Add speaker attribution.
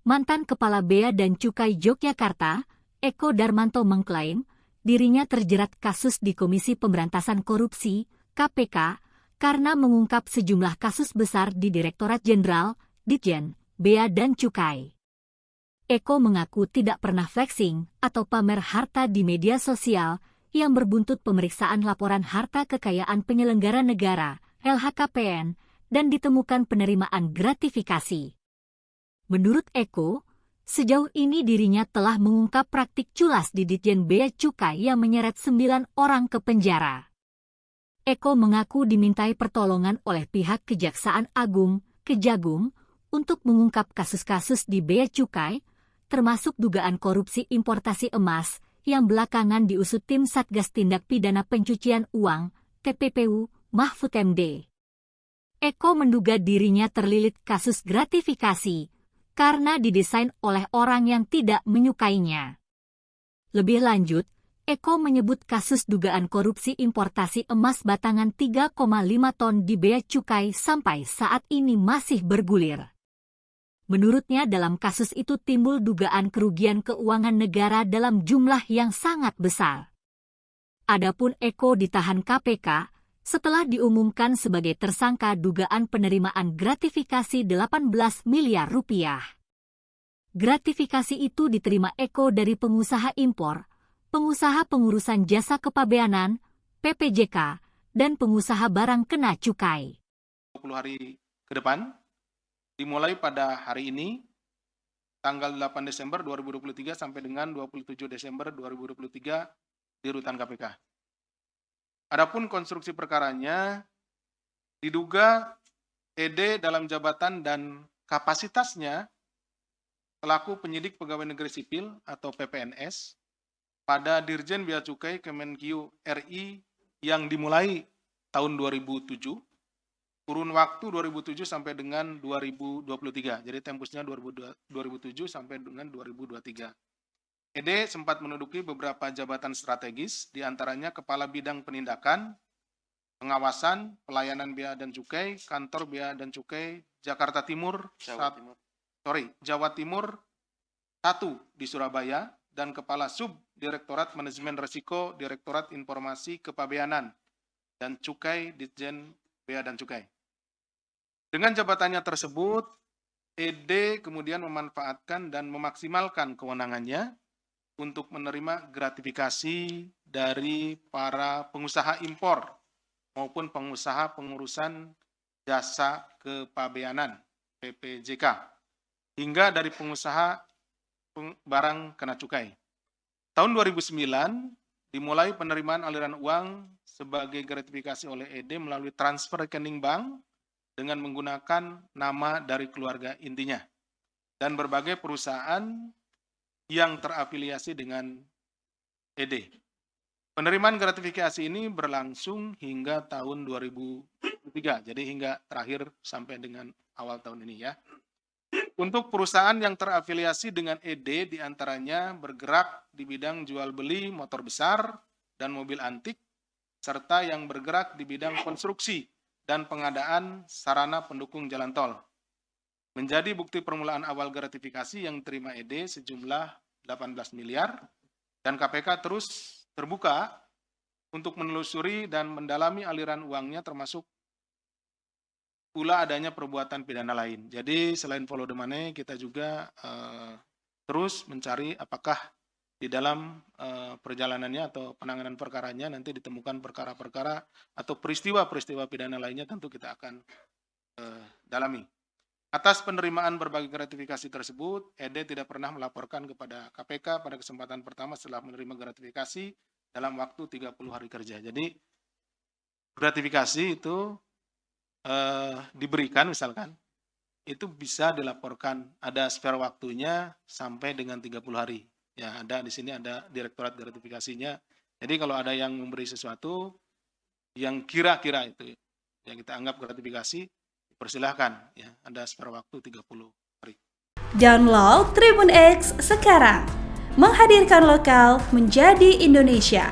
Speaker 1: Mantan Kepala Bea dan Cukai Yogyakarta, Eko Darmanto mengklaim dirinya terjerat kasus di Komisi Pemberantasan Korupsi, KPK, karena mengungkap sejumlah kasus besar di Direktorat Jenderal, Ditjen, Bea dan Cukai. Eko mengaku tidak pernah flexing atau pamer harta di media sosial yang berbuntut pemeriksaan laporan harta kekayaan penyelenggara negara, LHKPN, dan ditemukan penerimaan gratifikasi. Menurut Eko, sejauh ini dirinya telah mengungkap praktik culas di Ditjen Bea Cukai yang menyeret 9 orang ke penjara. Eko mengaku dimintai pertolongan oleh pihak Kejaksaan Agung, Kejagung, untuk mengungkap kasus-kasus di Bea Cukai, termasuk dugaan korupsi importasi emas yang belakangan diusut tim Satgas Tindak Pidana Pencucian Uang, TPPU, Mahfud MD. Eko menduga dirinya terlilit kasus gratifikasi karena didesain oleh orang yang tidak menyukainya. Lebih lanjut, Eko menyebut kasus dugaan korupsi importasi emas batangan 3,5 ton di Bea Cukai sampai saat ini masih bergulir. Menurutnya dalam kasus itu timbul dugaan kerugian keuangan negara dalam jumlah yang sangat besar. Adapun Eko ditahan KPK setelah diumumkan sebagai tersangka dugaan penerimaan gratifikasi 18 miliar rupiah. Gratifikasi itu diterima Eko dari pengusaha impor, pengusaha pengurusan jasa kepabeanan, PPJK, dan pengusaha barang kena cukai.
Speaker 2: 20 hari ke depan, dimulai pada hari ini, tanggal 8 Desember 2023 sampai dengan 27 Desember 2023 di Rutan KPK. Adapun konstruksi perkaranya, diduga ED dalam jabatan dan kapasitasnya selaku penyidik pegawai negeri sipil atau PPNS pada Dirjen Bea Cukai Kemenkyu RI yang dimulai tahun 2007, kurun waktu 2007 sampai dengan 2023. Jadi tempusnya 2007 sampai dengan 2023. ED sempat menduduki beberapa jabatan strategis, diantaranya Kepala Bidang Penindakan, Pengawasan, Pelayanan Bea dan Cukai, Kantor Bea dan Cukai, Jakarta Timur, Jawa Timur 1 di Surabaya, dan Kepala Sub Direktorat Manajemen Risiko, Direktorat Informasi Kepabeanan, dan Cukai Ditjen Bea dan Cukai. Dengan jabatannya tersebut, ED kemudian memanfaatkan dan memaksimalkan kewenangannya untuk menerima gratifikasi dari para pengusaha impor maupun pengusaha pengurusan jasa kepabeanan PPJK hingga dari pengusaha barang kena cukai. Tahun 2009 dimulai penerimaan aliran uang sebagai gratifikasi oleh ED melalui transfer rekening bank dengan menggunakan nama dari keluarga intinya dan berbagai perusahaan yang terafiliasi dengan ED. Penerimaan gratifikasi ini berlangsung hingga tahun 2003, jadi hingga terakhir sampai dengan awal tahun ini ya. Untuk perusahaan yang terafiliasi dengan ED diantaranya bergerak di bidang jual beli motor besar dan mobil antik, serta yang bergerak di bidang konstruksi dan pengadaan sarana pendukung jalan tol. Menjadi bukti permulaan awal gratifikasi yang diterima ED sejumlah 18 miliar, dan KPK terus terbuka untuk menelusuri dan mendalami aliran uangnya termasuk pula adanya perbuatan pidana lain. Jadi selain follow the money, kita juga terus mencari apakah di dalam perjalanannya atau penanganan perkaranya nanti ditemukan perkara-perkara atau peristiwa-peristiwa pidana lainnya, tentu kita akan dalami. Atas penerimaan berbagai gratifikasi tersebut, ED tidak pernah melaporkan kepada KPK pada kesempatan pertama setelah menerima gratifikasi dalam waktu 30 hari kerja. Jadi gratifikasi itu diberikan misalkan, itu bisa dilaporkan, ada spare waktunya sampai dengan 30 hari. Ya, ada di sini ada direktorat gratifikasinya. Jadi kalau ada yang memberi sesuatu yang kira-kira itu yang kita anggap gratifikasi, persilahkan ya, ada spare waktu 30 hari.
Speaker 3: Download Tribun X sekarang, menghadirkan lokal menjadi Indonesia.